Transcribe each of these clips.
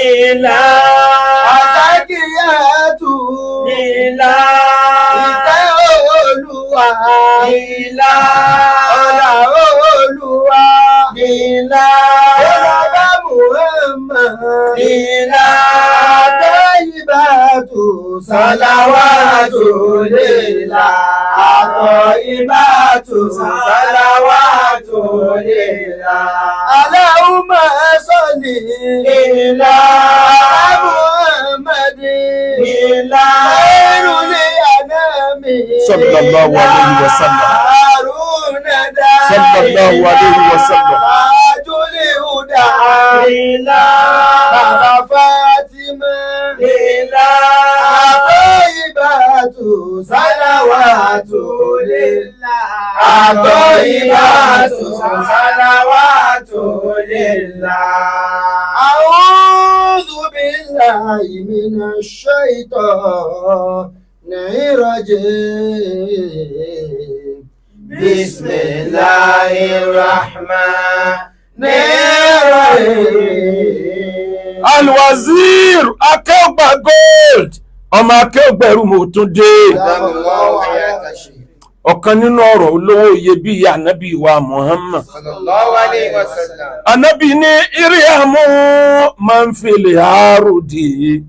Ìlà. Àsákìyàtù. Ìlà. Ìfẹ́ Olúwa. Ìlà. Ọlá Olúwa. Ìlà. Ọlá Muhammad. Ìlà. Àtọ́yìnbàtù. Sàlàwàtù lillah. Àtọ́yìnbàtù. Sàlàwàtù lillah. Allahumma salli. Ìlà. Muhammadin. Ìlà. Khairul anami. Sallallahu alayhi wa sallam. Sallallahu alayhi wa sallam. Huda. Ìlà. Baba Fatima. Ìlà. Àtọ́yìnbàtù. Sàlàwàtù lillah. Àtọ́yìnbàtù. Sàlàwàtù lillah. أعوذ بالله من الشيطان الرجيم بسم الله الرحمن الرحيم. Alwazir Akeugba Gold ọmọ Akeugberu mo tún dé. Ọ̀kan nínú ọ̀rọ̀ olówó iyebíye ànábì wa Muhammad. sallallahu alayhi wa sallam. Ànábì ní irhamu man fil ardi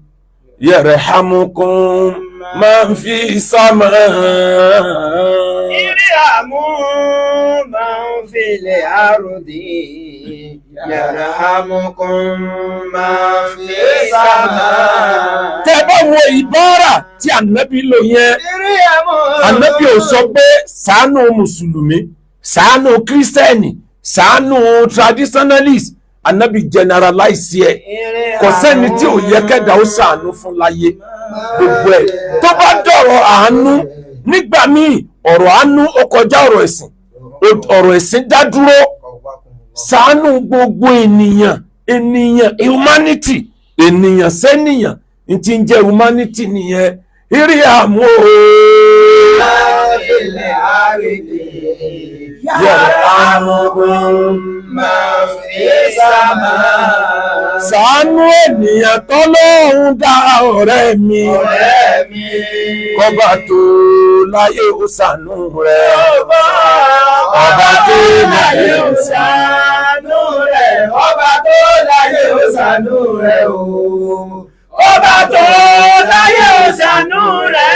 yarhamukum man fi sama. Irhamu man fil ardi yarhamukum man fis samaa. Tẹ́ bá wo ìbára tí ànábì lò yẹn, ànábì ò sọ pé ṣàánú mùsùlùmí, ṣàánú kírísítẹ́nì, ṣàánú traditionalist. Ànábì generalize ẹ̀. Kò sẹ́ni tí ò yẹ kẹ́dà ó ṣàánú fún láyé. Gbogbo ẹ̀ tó bá dọ̀rọ̀ àánú nígbà míì ọ̀rọ̀ àánú ó kọjá ọ̀rọ̀ ẹ̀sìn. Ọ̀rọ̀ ẹ̀sìn dá dúró. Ṣàánú gbogbo ènìyàn humanity, ènìyàn sẹ́nìyàn ní ti ń jẹ́ humanity nìyẹn. Irhamu yarhamukum man fis samaa. ṣàánú ènìyàn tọ́lọ́run dá ọ̀rẹ́ mi. Kọ́ba tó láyé ó ṣàánú rẹ̀. Ọba tó láyé ó ṣàánú rẹ̀. Ọba tó láyé ó ṣàánú rẹ̀ o. Ọba tó láyé ó ṣàánú rẹ̀.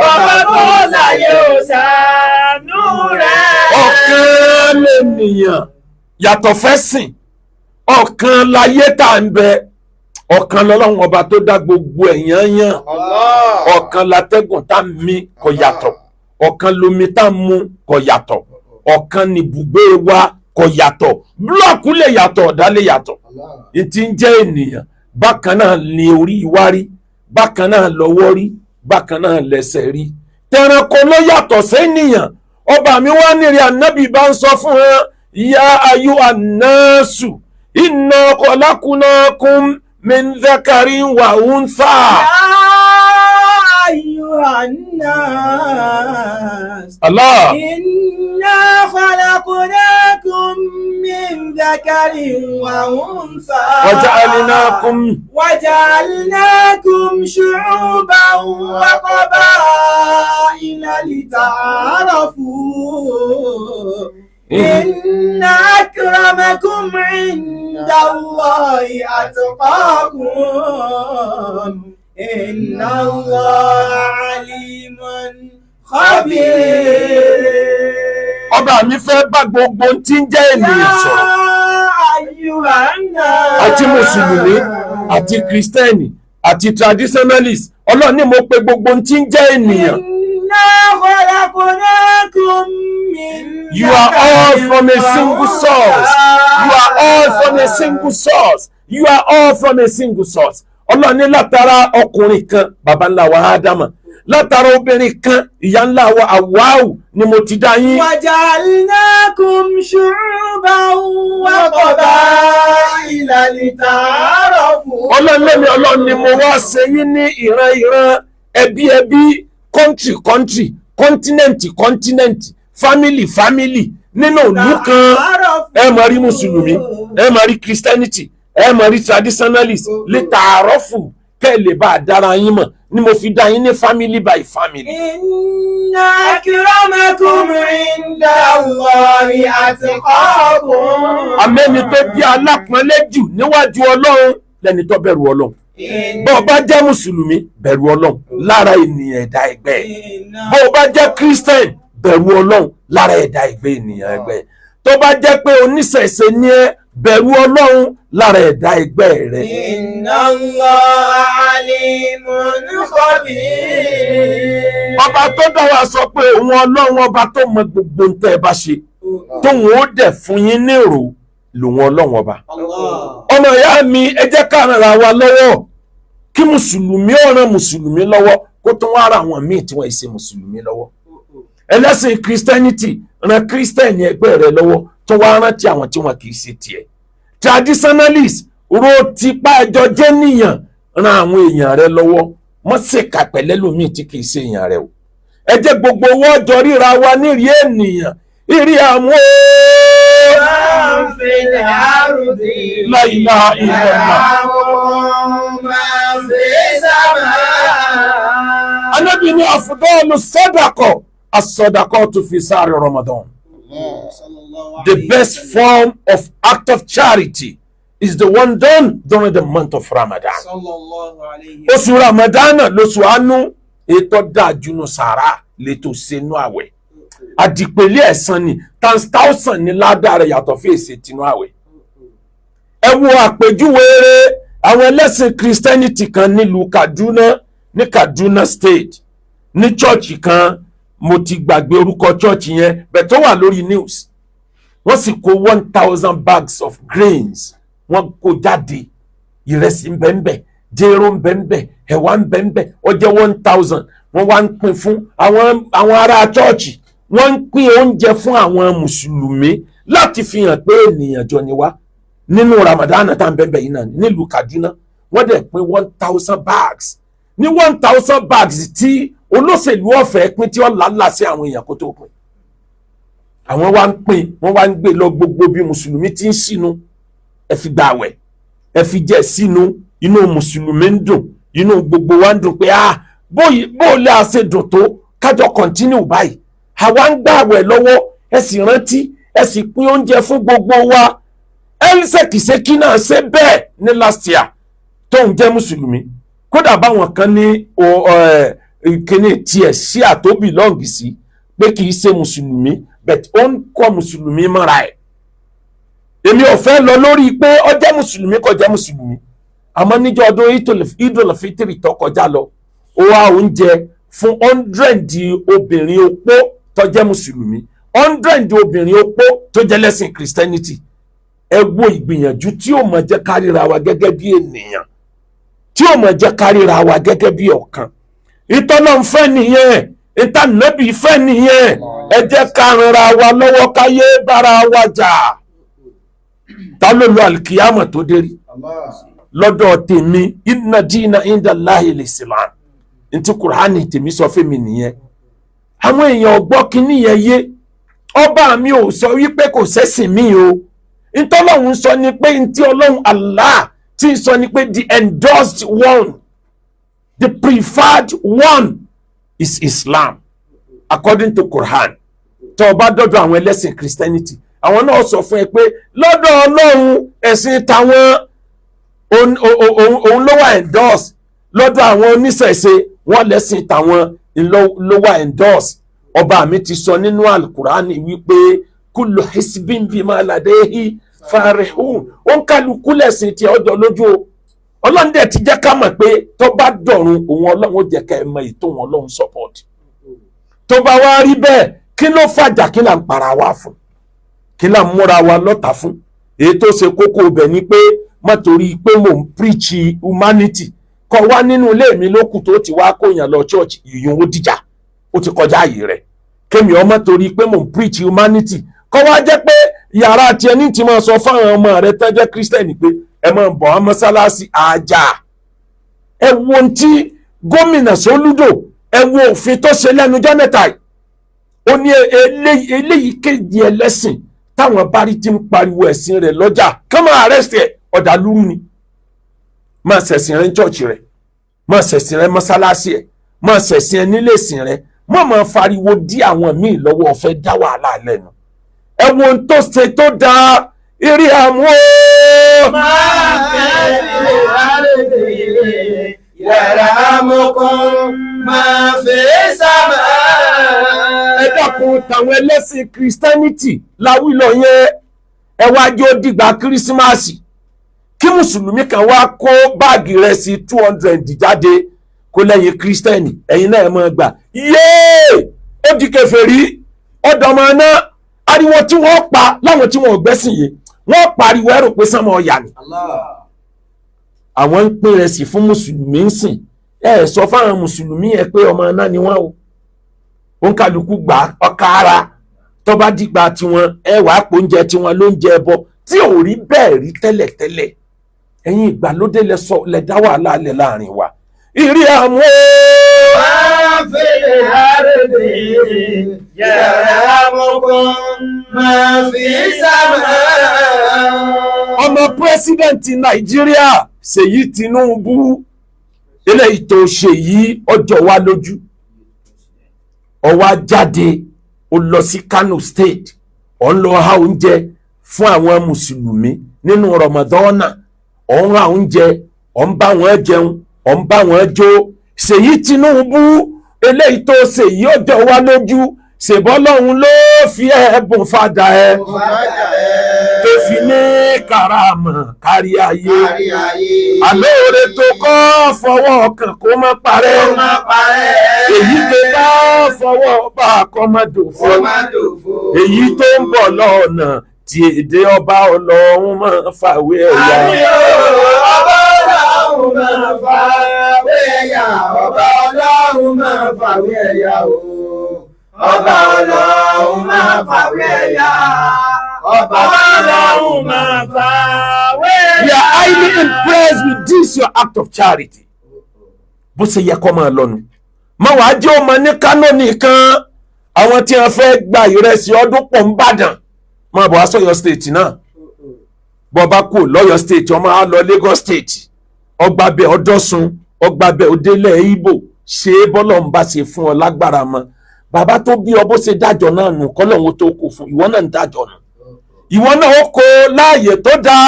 Ọba tó láyé ó ṣàánú rẹ̀. Ọ̀kan lènìyàn yàtọ̀ fẹ́sìn. Ọ̀kan láyé tá ń bẹ. Ọ̀kan lọ́lọ́run ọba tó dá gbogbo ẹ̀yàn yàn. Ọ̀kan látẹ́gùn tá ń mí kò yàtọ̀. Ọ̀kan lomi tá ń mu kò yàtọ̀. Ọ̀kan nìbùgbé wa kò yàtọ̀. Búlọ̀kù lè yàtọ̀, ọ̀dá lè yàtọ̀. Ìtì ń jẹ́ ènìyàn. Bákan náà ni orí wa rí. Bákan náà lọ́wọ́ rí. Bákan náà lẹ́sẹ̀ rí. Tẹranko ló yàtọ̀ sẹ́nìyàn. Ọba mi wá nírì ànábì bá ń sọ fún wọn. Ya ayu annasu inna khalaqnakum min dhakarin wa untha. أيها الناس Allah. إنا خلقناكم من ذكر وأنثى وجعلناكم شعوبا وقبائل لتعارفوا إن أكرمكم عند الله أتقاكم إن الله عليم خبير. Ọba mi fẹ́ bá gbogbo tí ń jẹ́ ènìyàn sọ̀rọ̀. Àti Mùsùlùmí, àti Kristẹni, àti traditionalist. Ọlọ́run ní mo pe gbogbo tí ń jẹ́ ènìyàn. You are all from a single source. You are all from a single source. You are all from a single source. Ọlọ́run ní látara ọkùnrin kan baba ńlá wa Ádámà, látara obìnrin kan ìyá ńlá wa Àwáù ni mo ti dá yín. وجعلناكم شعوبا وقبائل لتعارفوا. Ọlọ́run ni mo wá ṣe yín ní ìran ẹbí country continent family nínú ìlú kan. Ẹ máa rí Mùsùlùmí, ẹ máa rí Christianity, ẹ mọ̀ rí traditionalist lè tààrọ́ fù kẹ́ ẹ lè bá a dára yín mọ̀ ni mo fi dá yín ní family by family. Inna akramakum inda Allahi atqakum. Àmẹ́ni tó bí alápọ̀nlé jù níwájú Ọlọ́run lẹ́ni tó bẹ̀rù Ọlọ́run. Bó o bá jẹ́ Mùsùlùmí bẹ̀rù Ọlọ́run lára ènìyàn ẹ̀dá ẹgbẹ́ ẹ̀. Bó o bá jẹ́ Christian bẹ̀rù Ọlọ́run lára ẹ̀dá ẹgbẹ́ ènìyàn ẹgbẹ́ ẹ̀. Tó bá jẹ́ pé oníṣẹ̀ṣe ni ẹ́ bẹ̀rù Ọlọ́run lára ẹ̀dá ẹgbẹ́ rẹ̀. Inna Allaha alimun khabir. Ọba tó dá wa sọ pé òun Ọlọ́run ọba tó mọ gbogbo ń tẹ́ ẹ bá ṣe tóun ó dẹ̀ fún yín ní èrò lòun Ọlọ́run ọba. Ọmọ ìyá mi ẹ jẹ́ ká ràn ra wa lọ́wọ́ kí Mùsùlùmí ó ràn Mùsùlùmí lọ́wọ́ kó tún wá ra àwọn míì tí wọ́n ṣe Mùsùlùmí lọ́wọ́. Ẹlẹ́sìn Christianity ran Christian ẹgbẹ́ rẹ̀ lọ́wọ́ tó wá rántí àwọn tí wọn kì í ṣe tiẹ̀. Traditionalist ro tipa ẹjọ jẹ́ níyàn ran àwọn èèyàn rẹ̀ lọ́wọ́ mọ́ ṣèkà pẹ̀lẹ́ lómìn tí kì í ṣe èèyàn rẹ̀ o. Ẹ jẹ́ gbogbo owó ọjọ́ ríra wa nírìí ènìyàn ìrì àmú La ilaha illallah. Ànábì ní afdalu sadaqa as-sadaqatu fi sahri Ramadan. The best form of act of charity is the one done during the month of Ramadan. Oṣù Ramadan lóṣù àánú ètò dájúnú sàrà lẹ́tọ̀ sínú àwẹ̀. Àdìpẹ̀lẹ̀ ẹ̀san ni $10,000 ní ládàá rẹ̀ yàtọ̀ fèsì tinú àwẹ̀. Ẹ wo àpèjúwe rẹ̀ àwọn ẹlẹ́sìn Christianity kan nílùú Kaduna ní Kaduna State ní chọ́ọ̀chì kan mo ti gbàgbé orúkọ chọ́ọ̀chì yẹn bẹ̀ tó wà lórí news. Wọ́n sì kó 1,000 bags of grains wọ́n kó jáde ìrẹsì ńbẹ́ńbẹ́ jéró ńbẹ́ńbẹ́ ẹ̀wà ńbẹ́ńbẹ́ ó jẹ́ 1,000 wọ́n wá ń pín fún àwọn ará chọ́ọ̀chì wọ́n ń pín oúnjẹ fún àwọn mùsùlùmí láti fi hàn pé ènìyàn jọ ni wá nínú Ramadan tá à ń bẹ́ẹ̀ yìí náà nílùú Kaduna wọ́n dẹ̀ pín 1,000 bags ní 1,000 bags tí olóṣèlú ọ̀fẹ́ pín tí ó lálà sí àwọn èèyàn kó tó pín àwọn wá ń pín wọ́n wá ń gbé lọ gbogbo bí mùsùlùmí ti ń sínú ẹ fi gbààwẹ̀ ẹ fi jẹ sínú inú mùsùlùmí ń dùn inú gbogbo wa ń dùn pé bó lè ṣe dùn tó kájọ continue báyìí àwa ń gbààwẹ̀ lọ́wọ́ ẹ sì rántí ẹ sì pín oúnjẹ fún gbogbo wa Elsekiseki náà ṣe bẹ́ẹ̀ ní last year tóun jẹ́ mùsùlùmí kódà báwọn kan ní kíní tiẹ̀ sí àtóbì lọ́ǹgì sí pé kì í ṣe mùsùlùmí but ó ń kọ́ mùsùlùmí mọ́ra ẹ̀ èmi ò fẹ́ lọ lórí pé ó jẹ́ mùsùlùmí kò jẹ́ mùsùlùmí àmọ́ níjọ́ ọdún Idul Fitri tó kọjá lọ ó wá oúnjẹ fún 100 obìnrin opó tó jẹ́ mùsùlùmí 100 obìnrin opó tó jẹ́ lẹ́sìn Christianity ẹ wo ìgbìyànjú tí ó mọ̀ jẹ́ kárìíra wa gẹ́gẹ́ bí ènìyàn tí ó mọ̀ jẹ́ kárìíra wa gẹ́gẹ́ bí ọ̀kan ìtọ́nà ń fẹ́ nìyẹn ìtànàbí fẹ́ nìyẹn ẹ jẹ́ ká ranra wa lọ́wọ́ káyé bára wa jà ta ló lo alikiyama tó dérí lọ́dọ̀ tèmi inna dina inda Allahi al-Islam ntí Kùránì tèmi sọ fún mi nìyẹn àwọn èèyàn ọgbọ́ kínní yẹn yé ọba mi ò sọ wípé kò sẹ́sìn mí o ntọ́lọ́hún sọ ni pé ntí ọlọ́hun Allah tí sọ ni pé the endorsed one the preferred one is Islam according to Quran tó bá dọ́dọ̀ àwọn ẹlẹ́sìn Christianity àwọn náà sọ fún ẹ pé lọ́dọ̀ Ọlọ́run ẹ̀sìn tàwọn òun ló wà endorse lọ́dọ̀ àwọn oníṣẹ̀ṣe wọ́n lẹ́sìn tàwọn ló wà endorse ọba mi ti sọ nínú alukurani wípé kullu hisbin bima ladayhi farihun ó ń kálukú lẹ́sìn tí ọjọ́ lójú o Ọlọ́run dẹ̀ ti jẹ́ ká mọ̀ pé tó bá dọ̀run òun Ọlọ́run ó jẹ́ ká ẹ mọ ètò wọn Ọlọ́run support tó bá wá rí bẹ́ẹ̀ kí ló fàjà kí là ń para wa fún kí là ń múra wa lọ́tà fún èyí tó ṣe kókó ibẹ̀ ni pé má torí pé mò ń preach humanity kọ wá nínú ilé mi lókù tó ti wá kóyàn lọ church ìyún ó dìjà ó ti kọjá ààyè rẹ̀ kémi ọmọ torí pé mò ń preach humanity kọ wá jẹ́ pé yàrá tiẹ̀ ní ti máa sọ fáwọn ọmọ rẹ̀ tó jẹ́ Christian pé ẹ máa bọ̀ wá mọ́sálásí àjà ẹ wo ohun tí gómìnà Soludo ẹ wo òfin tó ṣe lẹ́nu jọ́ mẹ́ta yìí ó ní eléyìí kéde ẹlẹ́sìn táwọn bá rí ti ń pariwo ẹ̀sìn rẹ̀ lọ́jà kán máa arrest ẹ̀ ọ̀dà lúrú ni máa ṣẹ̀sìn rẹ ní chọ́ọ̀chì rẹ máa ṣẹ̀sìn rẹ mọ́sálásí ẹ̀ máa ṣẹ̀sìn ẹ nílé ìsìn rẹ máa fariwo dí àwọn míì lọ́wọ́ ọ̀fẹ́ dá wàhálà lẹ́nu ẹ wo ohun tó ṣe tó dáa eré àmú o. máa fẹ́ sílẹ̀ àrèdè yàrá mọ́kàn máa fẹ́ sábà. ẹ dákun tàwọn ẹlẹ́sìn Christianity láwùlọ yẹn ẹ wá jẹ́ ó dìgbà kírísímàsì kí mùsùlùmí kan wá kó báàgì rẹ̀ sí 200 jáde kó lẹ́yìn kírísítẹ́nì ẹ̀yin náà ẹ máa gbà yéé ó di kèfèrí ọ̀dọ́mọ náà ariwo tí wọ́n pa láwọn tí wọ́n gbẹ́sìn yìí wọ́n pariwo ẹ̀rọ pé sánmọ̀ ọ̀yà ni àwọn ń pín rẹ̀ sí fún mùsùlùmí ń sìn ẹ sọ fáwọn mùsùlùmí ẹ pé ọmọ náà ni wọ́n o ó ń kálukú gbà ọkà ara tó bá dìgbà tiwọn ẹ wàá pò oúnjẹ tiwọn ló ń jẹ ẹbọ tí ò rí bẹ́ẹ̀ rí tẹ́lẹ̀tẹ́lẹ̀ ẹ̀yin ìgbàlódé lẹ dá wàhálà lẹ̀ láàrin wa ìrí àmú máa fẹ́ àrèdè yàrá mọ́kàn máa fẹ́ sábà. ọmọ pírẹsidẹ̀ntì Nàìjíríà Ṣèyí Tinubu eléyìí tó ṣe yìí ọjọ́ wa lójú ó wá jáde ó lọ sí Kano State ó ń lọ ha oúnjẹ fún àwọn mùsùlùmí nínú Ramadana ó ń ra oúnjẹ ó ń bá wọn jẹun ó ń bá wọn jó Ṣèyí Tinubu eléyìí tó ṣe yìí ọjọ́ wa lójú ṣèbọ́lọ́hún ló fi ẹ̀bùn fàdà ẹ̀ tó fi ní karama kárí ayé àlóore tó kọ́ fọwọ́ kàn kó má parẹ́ èyí tó bá fọwọ́ bá kọ́ má dòfo èyí tó ń bọ̀ lọ́nà tí èdè ọba ọlọ́run máa fàwé ẹ̀yà. ọba ọlọ́run máa fàwé ẹ̀yà ọba ọlọ́run máa fàwé ẹ̀yà o. Ọba ọlọ́run máa fàwé ẹ̀yà. Ọba ọlọ́run máa fàwé ẹ̀yà. We are highly impressed with this your act of charity. Bó ṣe yẹ kó máa lọ́nu. Má wàá jẹ́ ọmọ ní Kánò nìkan. Àwọn tí wọ́n fẹ́ gba ìrẹsì ọdún pọ̀ ń bàdàn. Máa bọ̀ wá sọ́yọ́ state náà. Bọ́ bá kú lọ́yọ́ state ọmọ á lọ Lagos state. Ọgbà bẹ̀ ọdọ́sun, ọgbà bẹ̀ òdélẹ̀ Ìgbò. Ṣé bọ́lọ̀ ń bá ṣe fún ọ lágbára mọ́? Bàbá tó bí ọ bó ṣe dájọ́ náà nù kọ́lọ́hún tó kù fún ìwọ náà ń dájọ́ nù ìwọ náà ó kó láàyè tó dáa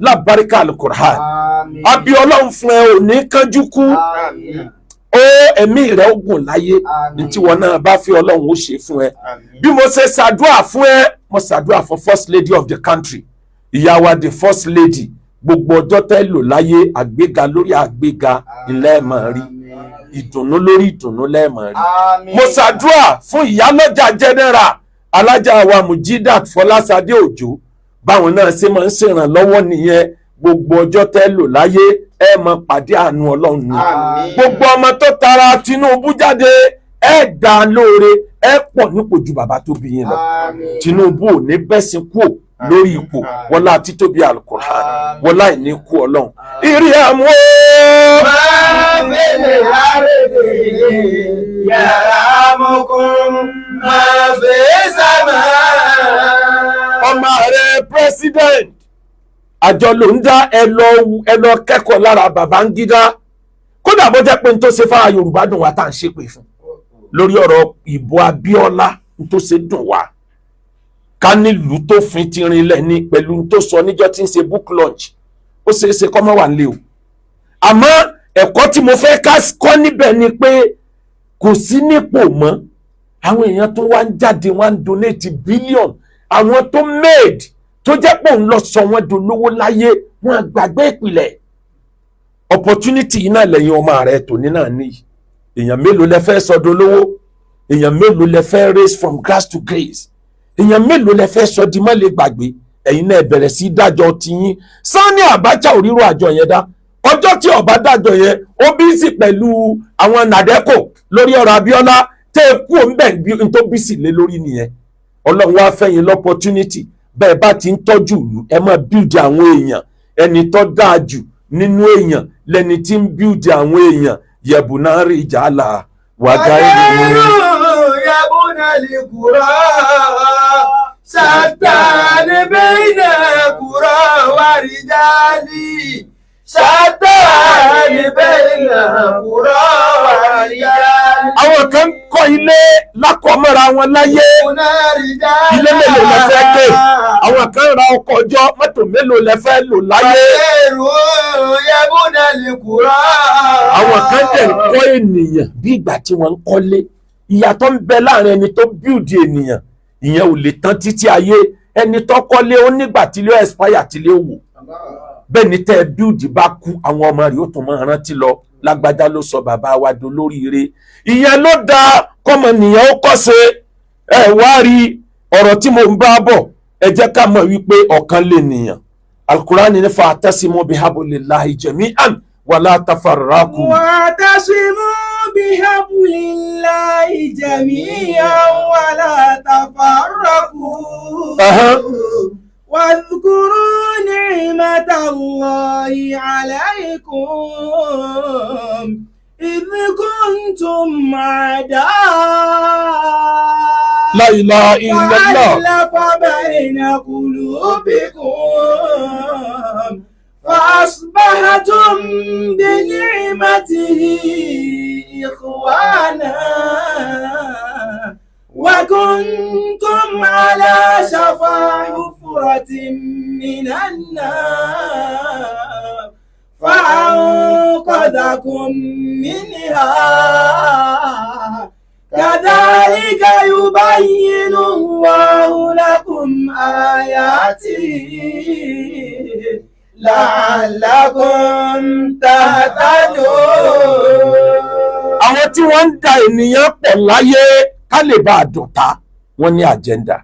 lábáríkà alukur'an àbí Ọlọ́run fún ẹ ò ní kánjú kú ó ẹ̀mí rẹ̀ ó gùn láyé ní tí wọn náà bá fi Ọlọ́run ó ṣe fún ẹ bí mo ṣe ṣàdúrà fún ẹ mo ṣàdúrà fún first lady of the country ìyá wa the first lady gbogbo ọjọ́ tẹ́ lò láyé àgbéga lórí àgbéga ilẹ̀ mọ̀ rí ìdùnnú lórí ìdùnnú lẹ́ẹ̀mọ̀ rí. mo ṣàdúrà fún ìyálọ́jà general alájà wa Mujidat Fọláṣadé Òjó báwọn náà ṣe máa ń ṣèrànlọ́wọ́ nìyẹn gbogbo ọjọ́ tẹ́ lò láyé ẹ máa pàdé àánú Ọlọ́run ni. gbogbo ọmọ tó tara Tinubu jáde ẹ dá lóore ẹ pọ̀ nípò ju bàbá tó bí yín lọ. Tinubu ò ní bẹ́sìn kúò lórí ipò wọlá títóbi alukur'an wọlá ìníkù Ọlọ́run ìrí àmú máa fẹ́lẹ̀ àrèdè yàrá mọ́kàn máa fẹ́ sábà. ọmọ rẹ president àjọ ló ń dá ẹ lọ kẹ́kọ̀ọ́ lára Babangida kódà bó jẹ́ pé n tó ṣe fáwọn Yorùbá dùn wá tá à ń ṣépè fún lórí ọ̀rọ̀ ìbò Abíọ́lá n tó ṣe dùn wá ká nílùú tó fin ti rinlẹ̀ ní pẹ̀lú n tó sọ níjọ́ tí ń ṣe book launch ó ṣeé ṣe kọ́ mọ́ wà nílé o àmọ́ ẹ̀kọ́ tí mo fẹ́ ká kọ́ níbẹ̀ ni pé kò sí nípò mọ́ àwọn èèyàn tó wá ń jáde wá ń donate billion àwọn tó made tó jẹ́ pé òun lọ sọ wọ́n dolówó láyé wọ́n gbàgbé ìpìlẹ̀ opportunity yìí náà lẹ́yìn ọmọ rẹ̀ tòní náà níyì èèyàn mélòó lẹ fẹ́ sọ dolówó èèyàn mélòó lẹ fẹ́ raise from grass to grace èèyàn mélòó lẹ fẹ́ sọ di má lè gbàgbé ẹ̀yin náà bẹ̀rẹ̀ sí dájọ́ tiyín Sani Abacha òrírò àjọ yẹn dá ọjọ́ tí ọba dájọ́ yẹn ó bísí pẹ̀lú àwọn nàdẹ́kò lórí ọ̀rọ̀ Abíọ́lá tẹ́ ẹ kú òǹbẹ̀ n tó bísí lé lórí nìyẹn Ọlọ́run wá fẹ́yìn l'opportunity bẹ́ẹ̀ bá ti ń tọ́jú ìlú ẹ máa build àwọn èèyàn ẹni tó dáa jù nínú èèyàn lẹni tí ń build àwọn èèyàn yẹ̀bùnà rí ìjà là wàgá ìlú. yabuna likura شتان بين قرى ورجال شتان بين قرى ورجال. àwọn kan kọ́ ilé lákọ̀ọ́mọ́ra wọn láyé ilé mélòó lẹ fẹ́ ké àwọn kan ra ọkọ̀ ọjọ́ mọ́tò mélòó lẹ fẹ́ lò láyé. àwọn kan dẹ̀ ń kọ́ ènìyàn bí ìgbà tí wọ́n ń kọ́lé. ìyàtọ̀ ń bẹ láàrin ẹni tó bíùdì ènìyàn ìyẹn ò lè tán títí ayé. ẹni tó kọ́lé ó nígbà tí ilé expire tí ilé wò. bẹ́ẹ̀ ni tẹ́ bíùdì bá kú àwọn ọmọ rẹ̀ ó tún máa rántí lọ lágbájá ló sọ bàbá wa dolóríire. ìyẹn ló dáa kọ́mọ nìyẹn ó kọ́ ṣe. ẹ wá rí ọ̀rọ̀ tí mo ń bá bọ̀ ẹ jẹ́ ká mọ̀ wípé ọ̀kan lè nìyàn. alukurani ní fa'tasimu bihablillahi jami'an wala tafarraqu. wa'tasimu bihablillahi jami'an wala tafarraqu. واذكروا نعمة الله عليكم إذ كنتم أعداء لا إله إلا الله فألف بين قلوبكم فأصبحتم بنعمته إخوانا وكنتم على شفا حفرة من النار فأنقذكم منها كذلك يبين الله لكم آياته لعلكم تهتدون. àwọn tí wọ́n ń da ènìyàn pọ̀ láyé ká lè bá a dùn ta wọ́n ní àjẹ́ndà.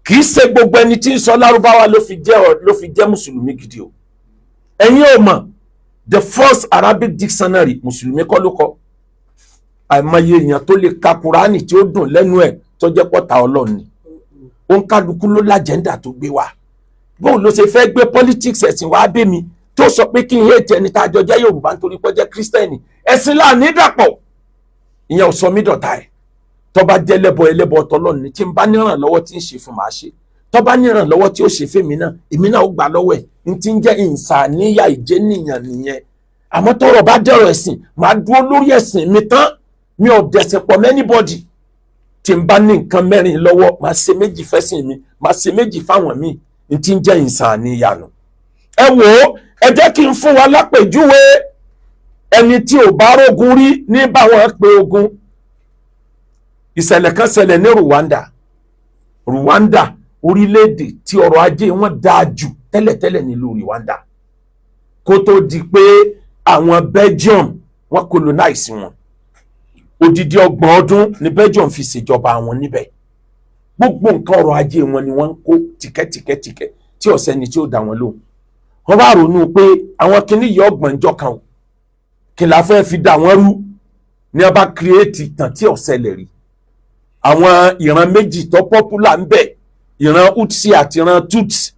kì í ṣe gbogbo ẹni tí ń sọ lárúbáwá ló fi jẹ́ mùsùlùmí gidi o. ẹ̀yin ò mọ̀ the first Arabic dictionary mùsùlùmí kọ́ ló kọ. àìmọye èèyàn tó lè ka Kùránì tí ó dùn lẹ́nu ẹ̀ tó jẹ́ pọ́ta Ọlọ́run ni. ó ń kálukú ló lájẹ́ndà tó gbé wá. bóun ló ṣe fẹ́ gbé politics ẹ̀sìn wá bí mi tó sọ pé kí n yé jẹni tá a jọ jẹ́ Yorùbá nítorí pé jẹ́ Kírísítẹ́nì ẹ̀sìn láàní dàpọ̀. ìyẹn ò sọ mí dọ̀tá ẹ̀. tọ́ba jẹ́ ẹlẹ́bọ tọ́lọ́run ni tí n bá nírànlọ́wọ́ tí ń ṣe fún màá ṣe tọ́ba nírànlọ́wọ́ tí ó ṣe fèmí náà èmi náà ó gbà lọ́wọ́ ẹ̀ n ti ń jẹ́ ìsàníyà ìjẹ́nìyàn nìyẹn. àmọ́ tọ́rọ̀ bá dẹ̀rọ̀ ẹ̀sìn màá dúró lórí ẹ̀sìn mi tán mi ò dẹ̀sẹ̀ pọ̀ mẹ́nibọ́dì tí n bá ní nǹkan mẹ́rin lọ́wọ́ màá ṣe méjì fẹ́sìn mi màá ṣe méjì fáwọn míì n ti ń jẹ́ ìsàníyà nù. ẹ wò ó ẹ jẹ́ kí n fún wa lápèjúwe ẹni tí ò bá rógun rí ní báwọn pe ogun. ìṣẹ̀lẹ̀ kan ṣẹlẹ̀ ní Rwanda orílẹ̀-èdè tí ọrọ̀ ajé wọn dáa jù tẹ́lẹ̀tẹ́lẹ̀ nílùú Rwanda kó tó di pé àwọn Belgium wọ́n colonize wọn odidi 30 ọdún ni Belgium fi ṣèjọba wọn níbẹ̀ gbogbo nǹkan ọrọ̀ ajé wọn ni wọ́n ń kó tìkẹ́tìkẹ́tìkẹ́ tí ọ̀sẹ̀ ni tí ó dá wọn lóhùn wọ́n bá ronú pé àwọn kinní yìí ọgbọ̀njọ́ kan o kí la fẹ́ fi dá wọn rú ní a bá kírèétì tàn tí ọ̀sẹ̀ lè rí àwọn ìran méjì tó pọ́pùlà ń bẹ ìran Utsi àti ìran Tutsi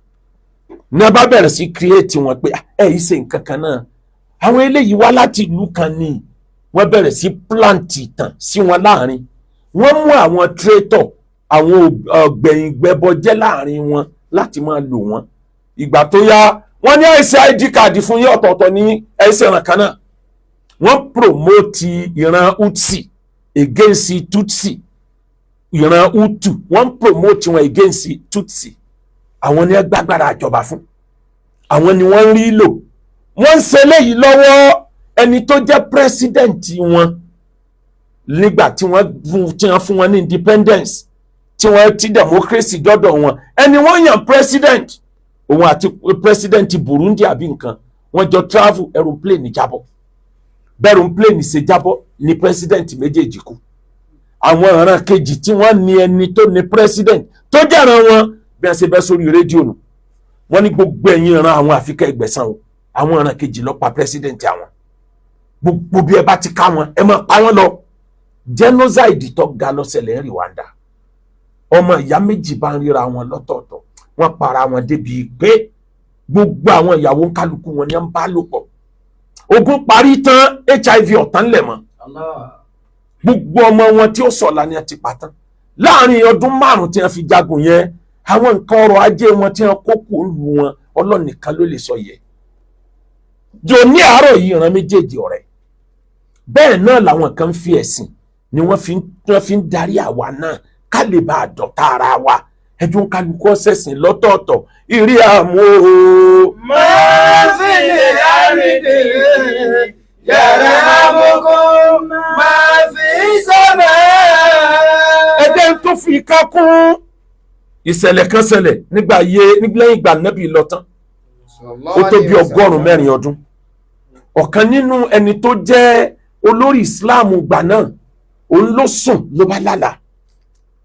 ní a bá bẹ̀rẹ̀ sí kírèétì wọn pé yìí ṣe nǹkan kan náà àwọn eléyìí wá láti ìlú kan ní wọ́n bẹ̀rẹ̀ sí plant ìtàn sí wọn láàrin wọ́n mú àwọn traitor àwọn ọ̀gbẹ̀yìngbẹ́bọjẹ́ láàrin wọn láti máa lò wọ́n ìgbà tó yá wọ́n ní ẹ̀sẹ̀ ID card fún yín ọ̀tọ̀ọ̀tọ̀ ní ẹ̀sẹ̀ ìran kan náà wọ́n promote ìran Utsi against Tutsi ìran Hutu wọ́n promote wọn against Tutsi àwọn ni gbàgbára àjọba fún àwọn ni wọ́n rí lò wọ́n ń ṣe léyìí lọ́wọ́ ẹni tó jẹ́ president wọn nígbà tí wọ́n fún wọn ní independence tí wọ́n ti democracy dọ́dọ̀ wọn ẹni wọ́n yàn president òun àti president Burundi àbí nǹkan wọ́n jọ travel aeroplane jábọ̀ bẹ́ẹ̀ aeroplane ṣe jábọ̀ ní president méjèèjì kú àwọn ọ̀ràn kejì tí wọ́n ní ẹni tó ní president tó jẹ́ràn wọn bí wọ́n ṣe bẹ́ sórí rédíò nù wọ́n ní gbogbo ẹ̀yìn ìran àwọn àfikẹ́ ẹgbẹ̀sán o àwọn ọ̀ràn kejì lọ pa president àwọn gbogbo bí ẹ bá ti ká wọn ẹ máa pa wọn lọ genocide tó ga ló ṣẹlẹ̀ ní Rwanda ọmọ ìyá méjì bá ń ríra wọn lọ́tọ̀ọ̀tọ̀ wọ́n para wọn débi pé gbogbo àwọn ìyàwó kálukú wọn ni wọ́n bá lò pọ̀ ogun parí tán HIV ọ̀tán lẹ̀ mọ́ gbogbo ọmọ wọn tí ó sọ̀la ni a ti pa tán láàrin ọdún 5 tí wọ́n fi jagun yẹn àwọn nǹkan ọrọ̀ ajé wọn tí wọ́n kó kù lù wọn Ọlọ́run nìkan ló lè sọ yẹ. jò ní àárọ̀ yìí ìran méjèèjì ọ̀rẹ́ bẹ́ẹ̀ náà làwọn kan fi ẹ̀sìn ni wọ́n fi ń darí àwa náà ká lè bá àdọ̀tá ara wa ẹjọ́ kálukú ọ̀sẹ̀sìn lọ́tọ̀ọ̀tọ̀ ìrí àmú o. máa fi lè àrídì yẹ̀rẹ̀ àbùkù máa fi sọ́mẹ́. ẹgbẹ́ tó fi ká kún ìṣẹ̀lẹ̀ kan ṣẹlẹ̀ lẹ́yìn ìgbà Nábì lọ tán ó tó bí 100 ọdún. ọ̀kan nínú ẹni tó jẹ́ olórí ìsìláàmù gbà náà òun ló sùn ló bá lálàá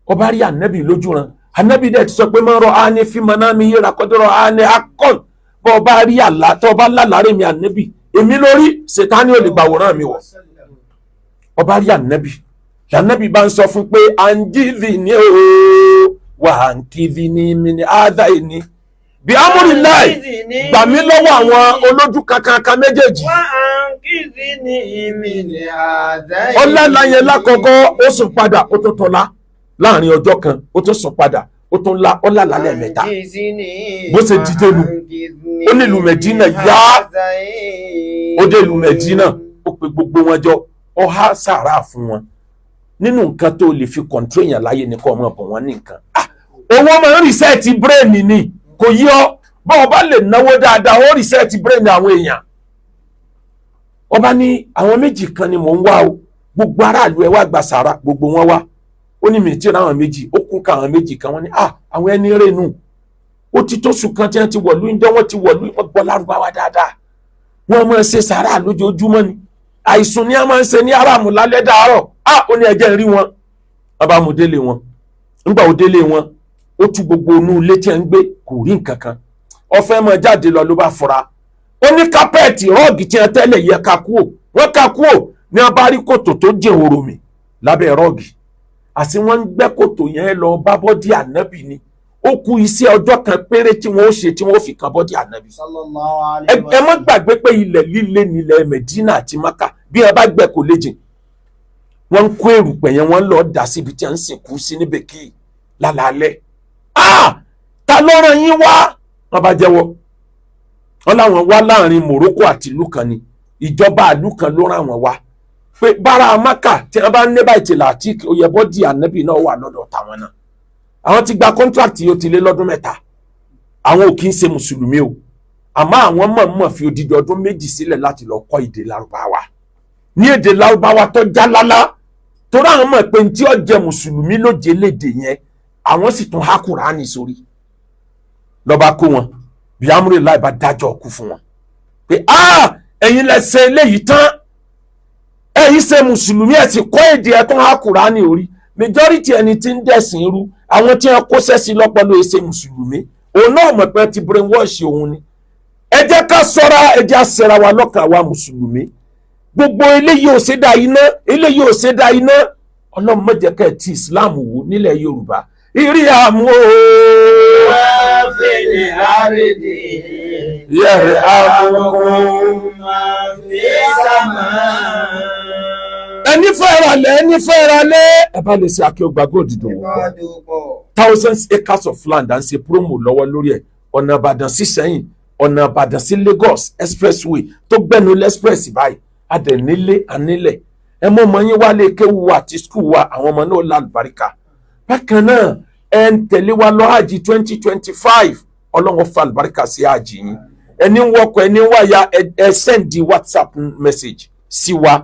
ó bá rí Ànábì lójú ran Ànábì dẹ̀ ti sọ pé máa rọ àánẹ fíìmù náà mi yíra kọjọ́rọ̀ àánẹ akọ́n bọ́ ọ bá rí àlá tó bá lálàá rẹ̀ mi Ànábì èmi lórí Sátánì ò lè gbàwòrán mi wọ̀. ó bá rí Ànábì bá ń sọ fún pé àǹjìdì ni ó wà àǹkìdì ni mi ni àádá ìní bí amúrìláì gbà mí lọ́wọ́ àwọn olójú kankan méjèèjì. wà á kìdí ní ìmì ní àdá yìí. ọlọ́lá yẹn lákọ̀ọ́kọ́ ó sùn padà ó tó tọ́lá láàrin ọjọ́ kan ó tó sùn padà ó tó ńlá ọlọ́lá lẹ́ẹ̀mẹ́ta bó ṣe dìde nu ó ní ìlú Mẹ̀dínà yá ó dé ìlú Mẹ̀dínà ó pe gbogbo wọn jọ ó há sàrà fún wọn nínú nǹkan tó lè fi kọ̀ǹtró èèyàn láyé ní kọ́ ọmọ ọ̀pọ̀ wọn ní nǹkan. owó máa ń rìsẹ́ẹ̀tì bírèènì ni kò yí ọ bọ́ ọ bá lè náwó dáadáa ó rìsẹ́ẹ̀tì bírèènì àwọn èèyàn. ọba ní àwọn méjì kan ni mò ń wá o gbogbo aráàlú ẹ wá gba sàrà gbogbo wọn wá ó ní mìíràn àwọn méjì ó kún ká àwọn méjì kan wọn ní àwọn ẹni rẹnu ó ti tó sùn kan tí wọn ti wọ̀lú ǹjẹ́ wọ́n ti wọ̀lú wọn gbọ́ lárúbáwá dáadáa wọ́n máa ṣe sàrà lójoojúmọ́ ni àìsùn ni a máa ń ṣe ní aráàmù lálẹ́ dàárọ̀ ó ní ẹjẹ́ rí wọn bàbá mu délé wọn nígbà ó délé wọn ó tú gbogbo inú ilé tí wọn ń gbé kò rí nǹkan kan ó fẹ́ máa jáde lọ ló bá fura ó ní kápẹ́ẹ̀tì rọ́ọ̀gì tí wọn tẹ́lẹ̀ yẹ ká kúò wọ́n ká kúò ní wọn bá rí kòtò tó jẹ́ òrò mi lábẹ́ rọ́ọ̀gì àti wọ́n ń gbẹ́ kòtò yẹn lọ bá bọ́dí Ànábì ni ó kù iṣẹ́ ọjọ́ kan péré tí wọ́n ó ṣe tí wọ́n ó fi kan bọ́dí Ànábì. ẹ má gbàgbé pé ilẹ̀ líle nílẹ̀ Mẹ̀dínà àti Mákà bí wọn bá gbẹ́ kò lè jìn wọ́n ń kó èrùpẹ̀ yẹn wọ́n lọ dà síbi tí wọ́n ń sìnkú sí níbẹ̀ kí lálaalẹ́ ta ló rán yín wá wọ́n bá jẹ́wọ́ wọ́n láwọn wá láàrin Morocco àti ìlú kan ni ìjọba ìlú kan ló rán wọn wá pé bára Mákà tí wọ́n bá ń nébà ìtìlá àti oyèbọ́dì Ànábì náà wà lọ́dọ̀ tàwọn náà àwọn ti gba kọ́ńtrákìtì yóò ti lé lọ́dún 3 àwọn ò kí ń ṣe mùsùlùmí o àmọ́ àwọn mọ̀ọ́mọ̀ fi odidi ọdún 2 sílẹ̀ láti lọ kọ́ èdè Lárúbáwá ní èdè Lárúbáwá tó já lálá torí àwọn mọ̀ pé tí ó jẹ́ mùsùlùmí ló jẹ́ lédè yẹn àwọn sì tún há Kùránì sórí lọ́ba kó wọn bí amúre láì bá dájọ́ kú fún wọn pé ẹ̀yin lẹ ṣe eléyìí tán ẹ̀yin ṣe mùsùlùmí ẹ̀ sì kọ́ èdè ẹ̀ tún há Kùránì orí majority ẹni tí ń dẹ̀sìn irú àwọn tí wọ́n kó sẹ́sí lọ́pọ̀lọ́ ẹ̀ ṣe mùsùlùmí òun náà mọ̀ pé ti brainwash òun ni ẹ jẹ́ ká ṣọ́ra ẹ jẹ́ àṣẹra wa lọ́kàn wa mùsùlùmí gbogbo eléyìí ò ṣe dá iná eléyìí ò ṣe dá iná Ọlọ́run má jẹ́ kẹ́ ti Islam wò nílẹ̀ Yorùbá ìrí àmú o. wọ́n fi lè àrídì yẹ̀rẹ̀ àmú máa fi sàmà. ẹni fẹ́ ra lẹ́ ẹ bá lè ṣe Akeugba Gold dùn thousands acres of land à ń ṣe promo lọ́wọ́ lórí ẹ̀ ọ̀nà Ìbàdàn sí Ṣẹ̀yìn ọ̀nà Ìbàdàn sí Lagos expressway tó gbẹ́nu lẹ́sprẹ̀sì báyìí adẹ̀nílé anílẹ̀ ẹ mọ́ ọmọ yín wálé kéwu wa àti skul wa àwọn ọmọ náà lálùbáríkà bákan náà ẹ ń tẹ̀lé wa lọ hajj 2025 Ọlọ́run fa àlùbáríkà sí hajj yín ẹni wọkọ̀ ẹni wáyà ẹ sẹ́ndì WhatsApp message sí wa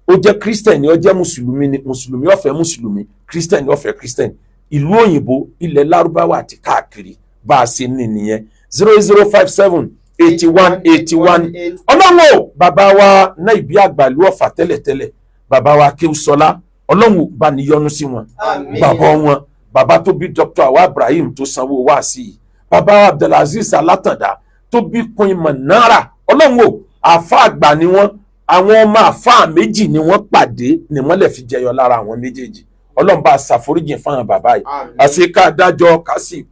ó jẹ́ Christian ó jẹ́ mùsùlùmí ni mùsùlùmí ó fẹ́ mùsùlùmí Christian ó fẹ́ Christian ìlú òyìnbó ilẹ̀ Lárúbáwá àti káàkiri bá a ṣe ní nìyẹn 0057 8181 Ọlọ́run o bàbá wa náà ìbí àgbàlú Ọ̀fà tẹ́lẹ̀tẹ́lẹ̀ bàbá wa Akéwùsọlá Ọlọ́run bá ní yọ́nú sí wọn bàbá wọn bàbá tó bí Dr. Awa Ibrahim tó sanwó wá sí i bàbá wa Abdulaziz Alátàndá tó bí Queen Manara Ọlọ́run o àfa àgbà ni wọ́n àwọn ọmọ àfa méjì ni wọ́n pàdé ni wọ́n lè fi jẹyọ lára àwọn méjèèjì Ọlọ́run bá ṣàforíjì fáwọn bàbá yìí àṣeká adájọ́ kásì